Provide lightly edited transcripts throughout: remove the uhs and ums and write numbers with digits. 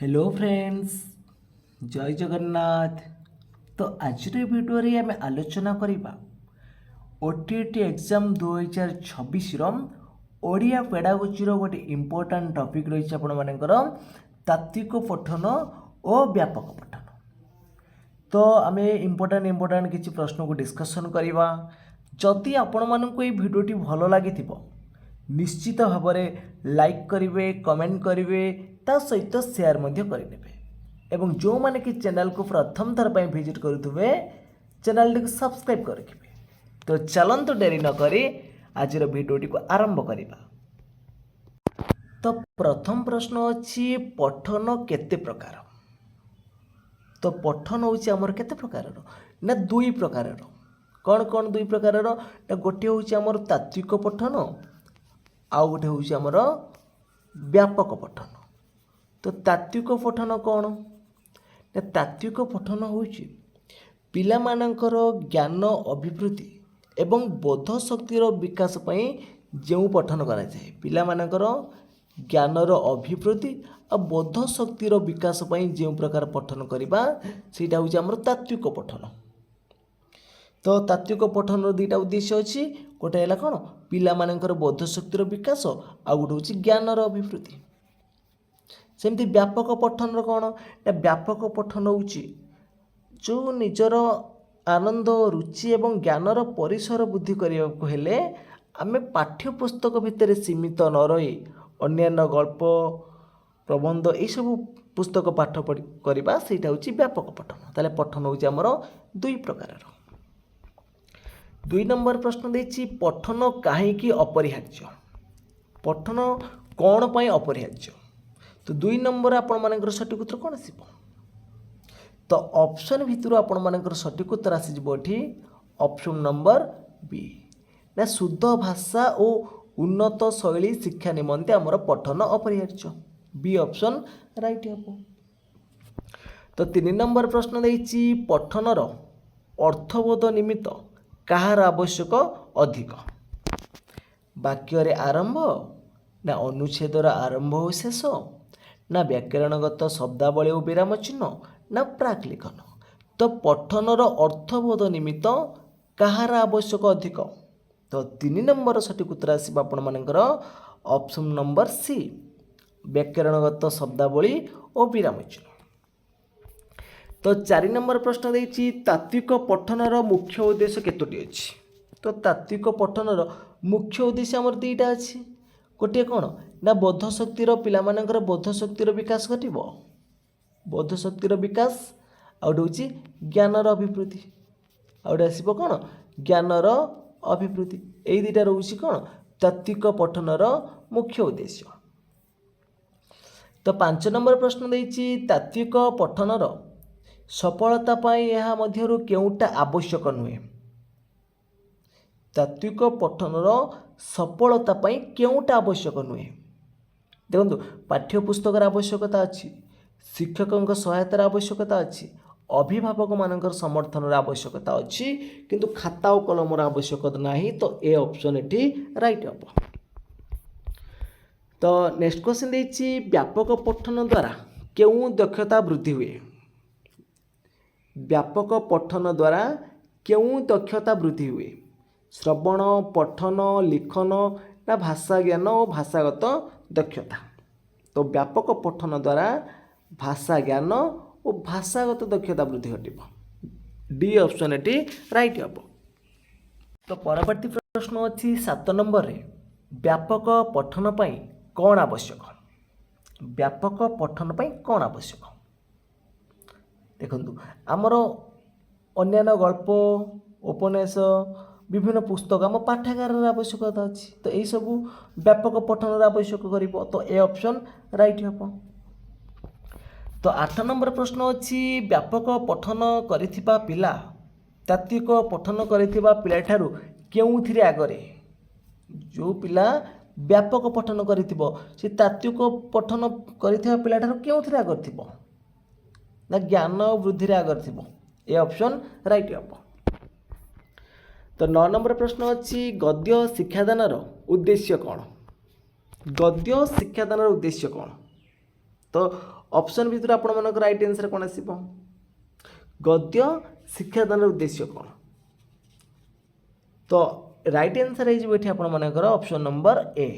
Hello friends, जय जगन्नाथ। तो आज भिडियो आम आलोचना करवा ओटीटी एग्जाम 2026 ओडिया पेडागोजी गोटे इम्पोर्टाट टॉपिक रही आपर तात्विक पठन और व्यापक पठन। तो आम इम्पोर्टाट किसी प्रश्न को डिस्कसन करवा। जदि आपण मानक ये भिडियोटी भल लगी निश्चित भाव में लाइक करेंगे, कमेंट करेंगे, ता सहित शेयर करेंगे। एवं जो माने कि चैनल को प्रथम थर पर विजिट करुवे चैनल को सब्सक्राइब करेंगे। तो चलंतु डेरी न करी आज भिडियोटी को आरंभ करवा। तो प्रथम प्रश्न अच्छी पठन केते प्रकार। तो पठन होची आमर केते प्रकार ना दुई प्रकार। कौन कौन दुई प्रकार ना गोटे होची आमर तात्विक पठन आउ गोटे होची आमर व्यापक पठन। तो तात्विक पठन कौन ना तात्विक पठन होची पिला मानकर ज्ञान अभिवृद्धि एवं बोध शक्तिर विकास पई जो पठन करा जाए पिला मानकर ज्ञानर अभिवृद्धि और बोध शक्तिर विकास पई जो प्रकार पठन करबा सेटा होची हमर तात्विक पठन। तो तात्विक पठन दुईटा उद्देश्य अच्छी गोटे है कौन पिला मानकर बोध शक्तिर विकास आ गोटे होची ज्ञानर अभिवृद्धि। सेमती व्यापक पठन कौन ना व्यापक पठन होची जो निजर आनंद रुचि एवं ज्ञानर परिसर बुद्धि करने को हेले आमे पाठ्यपुस्तक भितर सीमित न रही अन्यान्य गल्प प्रबंध ये सब पुस्तक पाठ करवा सेटा होची व्यापक पठन। ताले पठन होची हमर दुई प्रकार। दुई नंबर प्रश्न देछि पठन काहेकि अपरिहार्य। पठन कौन पाई अपरिहार्य। तो दुई नंबर आपण मानकर सठिक उत्तर कौन आसीबो। तो ऑप्शन भितर आपण मानकर सठिक उत्तर आसीबो एठी ऑप्शन नंबर बी ना शुद्ध भाषा और उन्नत शैली शिक्षा निमंते आमर पठन अपरिहार्य। बी ऑप्शन राइट हे। तो 3 नंबर प्रश्न देछि पठनर अर्थबोध निमित्त कहार आवश्यक अधिक। वाक्य रे आरंभ ना अनुच्छेदर आरंभ और शेष ना व्याकरणगत शब्दावली और विराम चिन्ह ना प्राक लिखन। तो पठनर अर्थबोध निमित्त कहार आवश्यक अधिक। तो 3 नंबर सठिक उत्तर आसीबा आपण मानकर ऑप्शन नंबर सी व्याकरणगत शब्दावली और विराम चिन्ह। तो 4 नंबर प्रश्न देछि तात्विक पठनर मुख्य उद्देश्य केतोटी अछि। तो तात्विक पठनर मुख्य उद्देश्य हमर दुईटा अछि। गोटे कौन ना बोध शक्तिर पिला मानकर बोध शक्तिर विकास घटिबो बोध शक्तिर विकास आउट होछि ज्ञानर अभिवृद्धि आउट आसीबो कौन ज्ञानर अभिवृद्धि। यही दुईटा रोचे कौन तात्विक पठनर मुख्य उद्देश्य। तो 5 नंबर प्रश्न देछि तात्विक पठनर सफलता पाई यह मध्यरु केउटा आवश्यक नुहे। तात्विक पठनर सफलता पाई केउटा आवश्यक नुहे। देखो पाठ्यपुस्तकर आवश्यकता अच्छी, शिक्षकों सहायतार आवश्यकता अच्छी, अभिभावक मानकर समर्थन आवश्यकता अच्छी, किंतु खाता और कलमर आवश्यकता नहीं। तो ए ऑप्शन एटी राइट हम। तो नेक्स्ट क्वेश्चन देछि व्यापक पठन द्वारा केउ दक्षता वृद्धि हुए। व्यापक पठन द्वारा केउ दक्षता वृद्धि हुए। श्रवण पठन लिखन ना भाषा ज्ञान और भाषागत दक्षता। तो व्यापक पठन द्वारा भाषा ज्ञान और भाषागत दक्षता वृद्धि घटिबो। डी ऑप्शन एटी राइट हम। तो परवर्ती प्रश्न अच्छी 7 नंबर रे व्यापक पठन पाई कौन आवश्यक। व्यापक पठन पाई कौन आवश्यक। देखंतु आमर अन्यान्य गल्प उपन्यास विभिन्न पुस्तक आम पाठागार आवश्यकता अच्छी। तो यही सब व्यापक पठन आवश्यक करिबो। तो ए ऑप्शन राइट हम। तो 8 नंबर प्रश्न अच्छी व्यापक पठन करिथिबा पिला तात्विक पठन करिथिबा पिला ठारू केउथिरे आगरे। जो पिला व्यापक पठन करिथिबो से तात्विक पठन करिथिबा पिला ठारू केउथिरे आगर थिबो ना ज्ञान वृद्धि रे आगर थिबो। ए ऑप्शन राइट हम। तो 9 नंबर प्रश्न अच्छी गद्य शिक्षादानर उद्देश्य कौन। गद्य शिक्षादानर उद्देश्य कौन। तो ऑप्शन भितर आपण मानक राइट आंसर कौन आसीबो गद्य शिक्षादान उद्देश्य कौन तो राइट आंसर है ये आपण मानकर ऑप्शन नंबर ए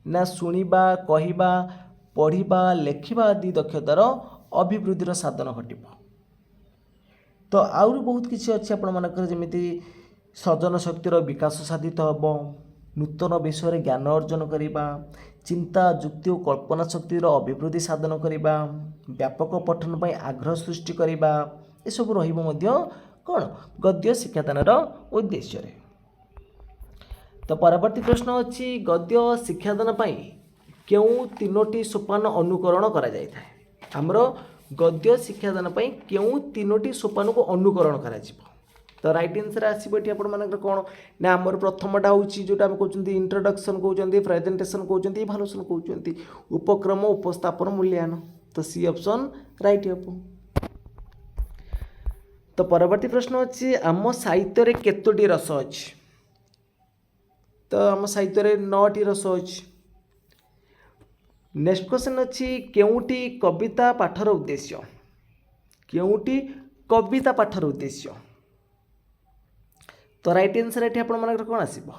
ना शुणा कहवा पढ़ा लेखा आदि दक्षतार अभिवृद्धि साधन घटब तो आउरी बहुत किसी अच्छे आपण मानकर जमी सृजन शक्तिर विकास साधित हम नूतन विषय ज्ञान अर्जन करने चिंता युक्ति और कल्पना शक्तिर अभिवृद्धि साधन करने व्यापक पठन पर आग्रह सृष्टि करने ये सब कौन गद्य शिक्षादान उद्देश्य तो परवर्ती प्रश्न अच्छी गद्य शिक्षादान क्यों तीनोटी सोपान अनुकरण करा जाय थाए हमरो गद्य शिक्षादान क्यों तीनोटी सोपान को अनुकरण करा जिवो तो राइट आंसर आसीबो एठी आपण मानकर कोन ना हमर प्रथमटा होची जोटा हम कहउचंती इंट्रोडक्शन कहउचंती प्रेजेंटेशन कहउचंती इवैल्यूएशन कहउचंती उपक्रम उपस्थापन मूल्यांकन तो सी ऑप्शन राइट हेबो तो परवर्ती प्रश्न अच्छी आम साहित्य रे केतोटी रस अछि तो आम साहित्य रे 9टी रस अछि नेक्स्ट क्वेश्चन अच्छी केउटी कविता पाठर उद्देश्य केउटी कविता पाठर उद्देश्य तो राइट आंसर एठी आपण मानकर कोन आसीबो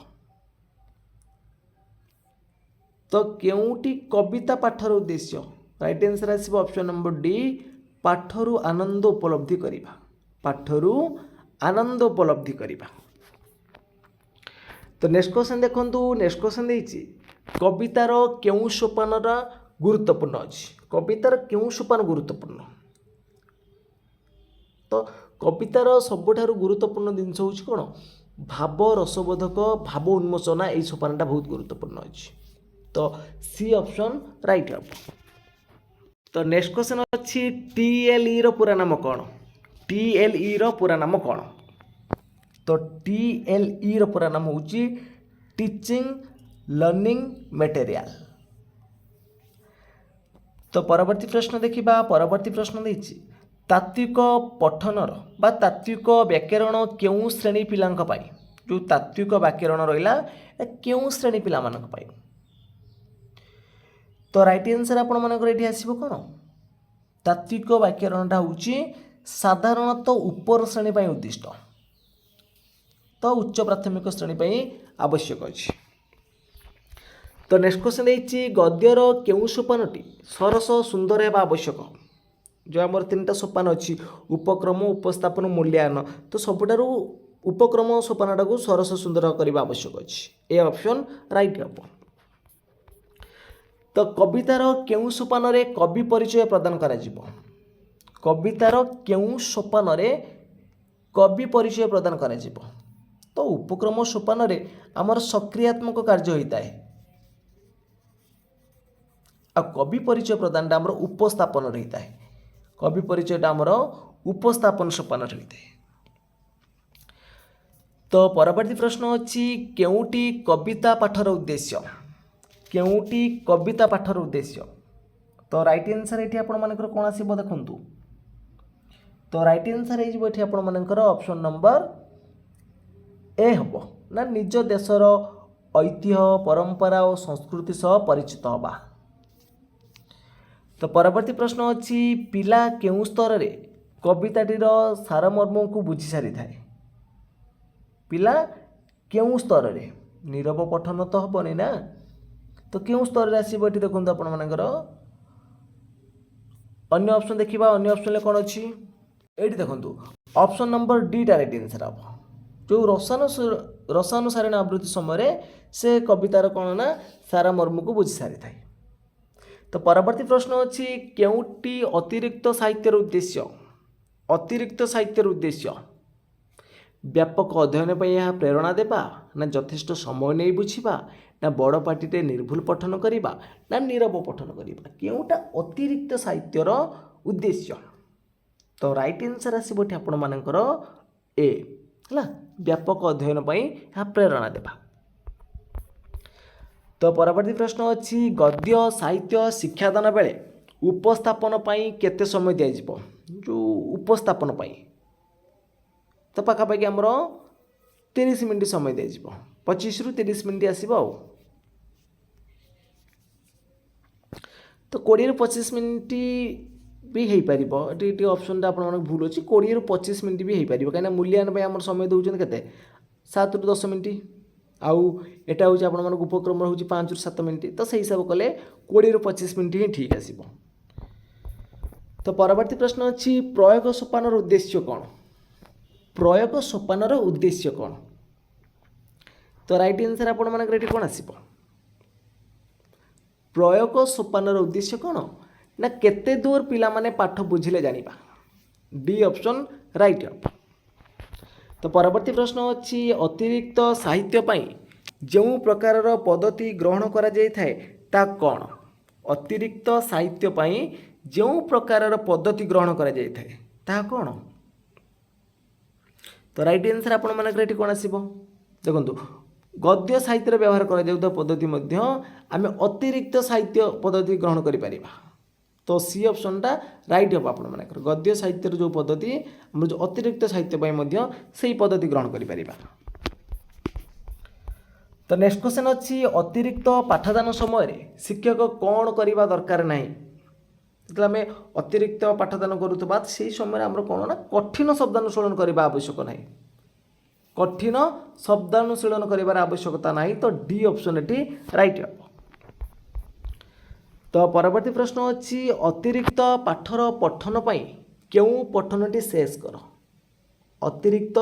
तो केउटी कविता पाठर उद्देश्य राइट आंसर आसीबो ऑप्शन नंबर डी पाठरू आनंद उपलब्धि करिबा पाठरू आनंद उपलब्धि करिबा तो नेक्स्ट क्वेश्चन देखंतु नेक्स्ट क्वेश्चन देछि कवितार केउ सोपानर गुरुत्वपूर्ण अछि कवितार केउ सोपान गुरुत्वपूर्ण तो कवितार सबुठारु गुरुत्वपूर्ण जिनस होछि कोन भाव रसबोधक भाव उन्मोचना एई सोपानटा बहुत गुरुत्वपूर्ण अछि तो सी ऑप्शन राइट है तो नेक्स्ट क्वेश्चन अछि टीएलई रो पूरा नाम कोन टीएलई रो पूरा नाम कोन तो टीएलई रो पूरा नाम होछि टीचिंग लर्निंग मटेरियल तो परवर्ती प्रश्न देखिबा परवर्ती प्रश्न देछि तात्विक पठनर बा तात्विक व्याकरण केउ श्रेणी पिलांक पाई जो तात्विक व्याकरण रहिला केउ श्रेणी पिला मानक पाई तो राइट आंसर आपण मानकर एठी आसीबो कोन तात्विक व्याकरणटा होछि साधारणतः ऊपर श्रेणी पाई उद्दिष्ट तो उच्च प्राथमिक श्रेणी पाई आवश्यक अछि तो नेक्स्ट क्वेश्चन देछि गद्यर केउ सोपानटी सरस सुंदर हेबा आवश्यक जो आमर तीनटा सोपान अछि उपक्रम उपस्थापन मूल्यांकन तो सबुठारु उपक्रम सोपानटा को सरस सुंदर करबा आवश्यक अछि ए ऑप्शन राइट हेबो तो कवितार केउ सोपान रे कवि परिचय प्रदान करा जिवो कवितार केउ सोपान रे कवि परिचय प्रदान करा जिवो तो उपक्रम सोपान रे आमर सक्रियात्मक कार्य होता है आ कवि परिचय प्रदान आमर उपस्थापन रहता है कवि परिचयटा आमर उपस्थापन सोपान रहता है तो परवर्ती प्रश्न अच्छी केउटी कविता पाठर उद्देश्य केउटी कविता पाठर उद्देश्य तो राइट आंसर एठी आपण मानकर कोन आसीबो देखंतु तो राइट आंसर हे जिवो एठी आपण मानकर ऑप्शन नंबर ए हबो ना निज देशर ऐतिह्य परंपरा और संस्कृति सह परिचित हबा तो परवर्ती प्रश्न अच्छी पिला केउ स्तर रे कविताटीर सारमर्म को बुझी सारी थाए पिला केउ स्तर रे नीरव पठन तो हबनी ना तो केउ स्तर रे आसीबो एठी देखंतु आपण मानकर अन्य ऑप्शन देखिबा अन्य ऑप्शन ले कोन अछि एठी देखंतु ऑप्शन नंबर डी टा राइट आंसर हबो जो रसानुसारण आवृत्ति समय से कवितार कौन ना सारा मर्म को बुझी सारी थाए तो परवर्ती प्रश्न अच्छी केउटी अतिरिक्त साहित्यर उद्देश्य व्यापक अध्ययन पर यह प्रेरणा देबा ना यथेष्ट समय नहीं बुझा ना बड़ पार्टी निर्भुल पठन करवा ना नीरव पठन करवा केउटा अतिरिक्त साहित्यर उद्देश्य तो राइट आंसर आसो आपण मानकर ए है व्यापक अध्ययन पर यह प्रेरणा देबा तो परवर्ती प्रश्न अच्छी गद्य साहित्य शिक्षादान बेले उपस्थापन पाई केते समय दिया जिवो जो उपस्थापन पाई तो पाखापाखि आमर 30 मिनिट समय दिया जिवो 25 रु 30 मिनिट आसीबो तो 20 रु 25 मिनिट भी हो पार ये ऑप्शन आप भूल अच्छी 20 ରୁ 25 मिनट भी हो पार कहीं मूल्यांकन आम समय दूसरे के 7 ରୁ 10 मिनट आउ एटा हूँ आप उपक्रम हूँ 5 ରୁ 7 मिनट तो से हिसाब कले 20 ରୁ 25 मिनट ही ठीक आसो। तो परवर्ती प्रश्न अच्छी प्रयोग सोपान उद्देश्य कौन प्रयोग सोपान उद्देश्य कौन तो राइट आंसर आपण मानकर कौन आसो प्रयोग सोपान उद्देश्य कौन ना केते दूर पिला माने पाठ बुझिले जानिबा डी ऑप्शन राइट। तो परवर्ती प्रश्न अच्छी अतिरिक्त साहित्य पाई जो प्रकार पद्धति ग्रहण करा जाय थाए ता कौन अतिरिक्त साहित्य पाई जो प्रकार पद्धति ग्रहण करा जाय थाए ता कौन तो राइट आंसर आपण मानकर कौन आसो देखो गद्य साहित्य व्यवहार करा पद्धति मध्य आम अतिरिक्त साहित्य पद्धति ग्रहण करें तो सी ऑप्शन टा राइट हम आपण मानकर गद्य साहित्य जो पद्धति आम जो अतिरिक्त साहित्य से पद्धति ग्रहण करें। तो नेक्स्ट क्वेश्चन अच्छी अतिरिक्त पाठदान समय शिक्षक कौन करने दरकार नहीं जो आम अतिरिक्त पाठदान करुवा से समय आम कौन ना कठिन शब्दानुशीलन करने आवश्यक ना कठिन शब्दानुशीलन करार आवश्यकता ना तो डी ऑप्शन ये राइट हम। तो परवर्ती प्रश्न अच्छी अतिरिक्त पाठर पठन पाई क्यों पठनटी शेष कर अतिरिक्त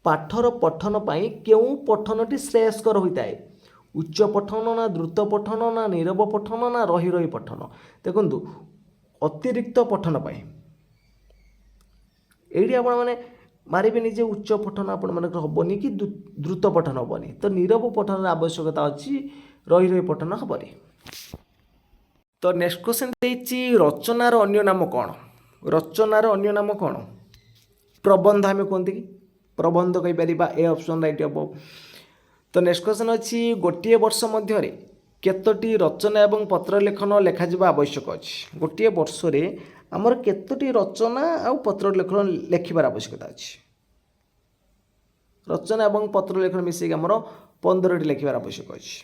पाठर पठन पाई क्यों पठनटी श्रेयस्कर होता है उच्च पठन ना द्रुत पठन ना नीरव पठन ना रही रही पठन देखु अतिरिक्त पठन पाई ये आपण मैंने मारे निजे उच्च पठन आपण मान हेनी कि द्रुत पठन हेनी तो नीरव पठन आवश्यकता अच्छी रही रही पठन हेनी। तो नेक्स्ट क्वेश्चन देछि रचनार अन्य नाम कौन रचनार अन्य नाम कौन प्रबंध आम कहते कि प्रबंध कहीपर ए ऑप्शन राइट हम। तो नेक्स्ट क्वेश्चन अच्छी गोटे वर्ष मध्य केतोटी रचना एवं पत्र लेखन लेखा आवश्यक अच्छी गोटे वर्ष आमर केतोटी रचना आ पत्र लेखन लेखिबार आवश्यकता अच्छी रचना एवं पत्र लेखन मिसेक आमर 15टी लेखिबार आवश्यक अच्छी।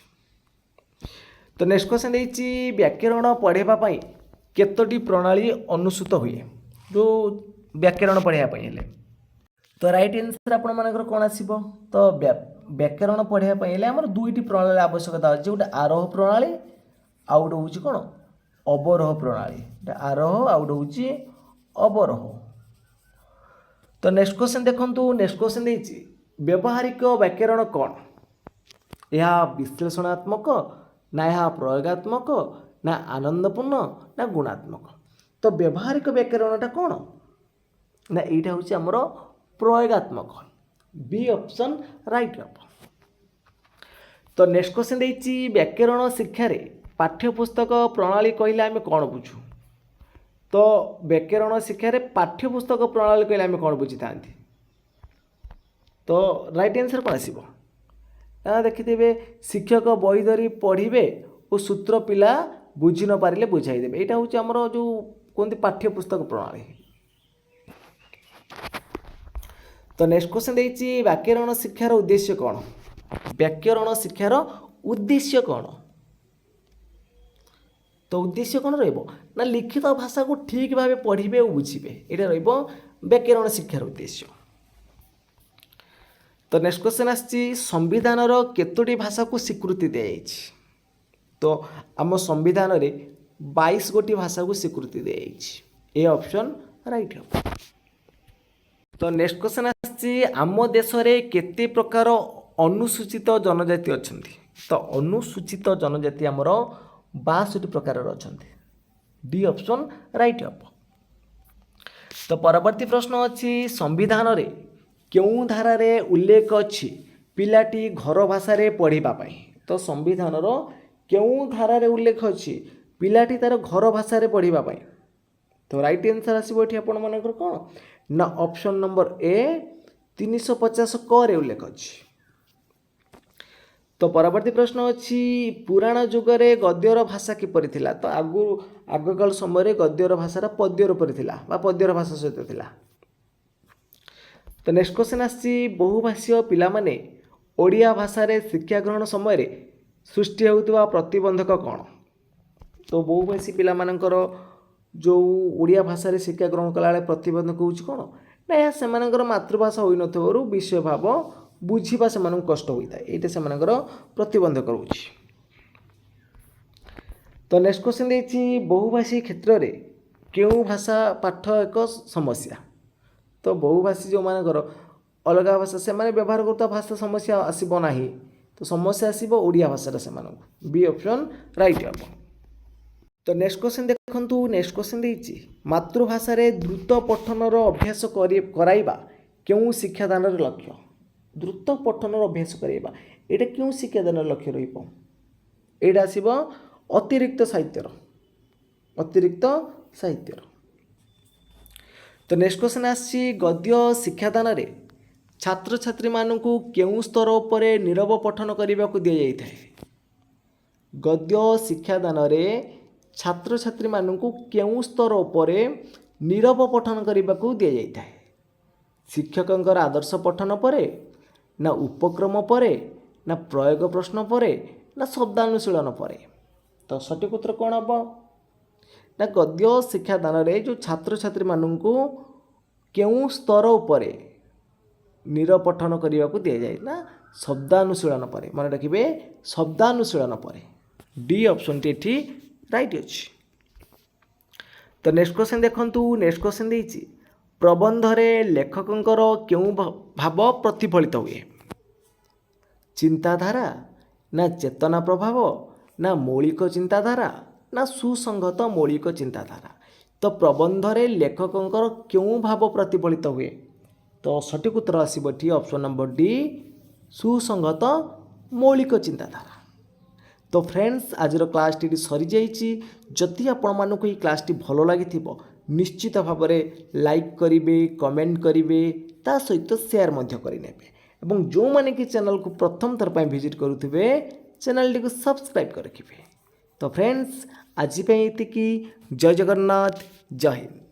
तो नेक्स्ट क्वेश्चन देछि व्याकरण पढ़ाई केतोटी प्रणाली अनुसूत हुए जो व्याकरण पढ़ाई तो राइट आंसर आपण मानकर कौन आसीबो तो व्याकरण पढ़ाई आमर दुईटी प्रणाली आवश्यकता अच्छे गोटे आरोह प्रणाली आउ गोटे हूँ कौन अवरोह प्रणाली आरोह आउ गोटे हूँ अवरोह। तो नेक्स्ट क्वेश्चन देखंतु नेक्स्ट क्वेश्चन देछि व्यवहारिक व्याकरण कौन यह विश्लेषणात्मक ना यह प्रयोगात्मक ना आनंदपूर्ण ना गुणात्मक तो व्यवहारिक व्याकरणटा कौन ना यहाँ हूँ आमर प्रयोगात्मक बी ऑप्शन राइट हम। तो नेक्स्ट क्वेश्चन देछि व्याकरण शिक्षा रे पाठ्यपुस्तक प्रणाली कहले आम कौन बुझू तो व्याकरण शिक्षा रे पाठ्यपुस्तक प्रणाली कहले आम कौन बुझी था तो राइट आंसर कौन आसीबो देखिथे शिक्षक बही धरी पढ़े और सूत्र पिला बुझी न पारे बुझाईदेवे यहाँ हूँ आमर जो कहते पाठ्यपुस्तक प्रणाली। तो नेक्स्ट क्वेश्चन देछि व्याकरण शिक्षार उद्देश्य कौन व्याकरण शिक्षार उद्देश्य कौन तो उद्देश्य कौन ना लिखित भाषा को ठीक भाव पढ़े और बुझे यहाँ व्याकरण शिक्षार उद्देश्य। तो नेक्स्ट क्वेश्चन आछि संविधान केतोटी भाषा को स्वीकृति दी जाइछि तो आम संविधान रे 22 गोटी भाषा को स्वीकृति दी जाइछि ए ऑप्शन राइट हम। तो नेक्स्ट क्वेश्चन आछि आम देश रे केते प्रकार अनुसूचित जनजाति अछंती तो अनुसूचित जनजाति आमर 62 प्रकार अछंती डी ऑप्शन राइट हम। तो परवर्ती प्रश्न अच्छी संविधान रे क्यों धारा उल्लेख अच्छी पिलाटी घर भाषा पढ़ाई तो संविधान क्यों धारा उल्लेख अच्छी पिलाटी तार घर भाषा पढ़ाई तो राइट आंसर आसो ये आपण मानकर कौन ना ऑप्शन नंबर ए 350 क रे उल्लेख अच्छी। तो परवर्ती प्रश्न अच्छी पुराण जुगरे गद्यर भाषा किपरि थिला तो आगकाल समय गद्यर भाषा पद्य रूप पद्यर भाषा सहित थिला। तो नेक्स्ट क्वेश्चन आसी बहुभाषीय पिला माने ओडिया भाषा रे शिक्षा ग्रहण समय सृष्टि होउतबा प्रतिबंधक कौन तो बहुभाषी पिला मानकर जो ओडिया भाषा रे शिक्षा ग्रहण कला बेले प्रतिबंधक होउछि कोन ना या सेमानकर मातृभाषा होई नथबारु विषय भाव बुझिबा सेमान कष्ट होइता एटा सेमानकर प्रतिबंधक रहउछि। तो नेक्स्ट क्वेश्चन देछि बहुभाषी क्षेत्र रे केउ भाषा पाठ एक समस्या। तो बहुभाषी जो मानकर अलग भाषा से व्यवहार करता भाषा समस्या आसब ना तो समस्या आसब ओडिया भाषा से बी ऑप्शन राइट हम। तो नेक्स्ट क्वेश्चन देखंतु नेक्स्ट क्वेश्चन देछि मातृभाषा रे द्रुत पठनर अभ्यास कराइबा केउ शिक्षादान लक्ष्य। द्रुत पठनर अभ्यास कराइबा एटा केउ शिक्षादान लक्ष्य रहिबो एटा आसब अतिरिक्त साहित्यर तो नेक्स्ट क्वेश्चन आसी गद्य शिक्षादान रे छात्र छात्री मानकु केउ स्तर उपरे नीरव पठन करने को दि जाए। गद्य शिक्षादान रे छात्र छात्री मानकु केउ स्तर उपरे नीरव पठन करने को दि जाए। शिक्षकंकर आदर्श पठन परे ना उपक्रम परे ना प्रयोग प्रश्न परे ना शब्दानुशीलन परे। तो सठिक उत्तर कौन हम ना गद्य शिक्षादान रे जो छात्र छात्री मानकु केउ स्तर उपरे नीरव पठन करने को दि जाए ना शब्दानुशीलन परे मन रखिए शब्दानुशीलन परे डी ऑप्शन टी राइट अच्छी। तो नेक्स्ट क्वेश्चन देखंतु नेक्स्ट क्वेश्चन देछि प्रबंध रे लेखकंकर केउ भाव प्रतिफलित हुए। चिंताधारा ना चेतना प्रभाव ना मौलिक चिंताधारा ना सुसंगत मौलिक चिंताधारा। तो प्रबंध रे लेखकंकर केउ भाव प्रतिफलित हुए तो सठिक उत्तर आसब टी ऑप्शन नंबर डी सुसंगत मौलिक चिंताधारा। तो फ्रेंड्स आज क्लास टी सरी जाइए। जदि आपण मानक ये क्लास टी भल लगी निश्चित भाव में लाइक करेंगे कमेंट करेंगे ता सहित शेयर करेंगे और जो मैंने कि चैनल को प्रथम थर पर विजिट करुवे चैनल टी को सब्सक्राइब कर रखिए। तो फ्रेंड्स आज ये जय जगन्नाथ जय हिंद।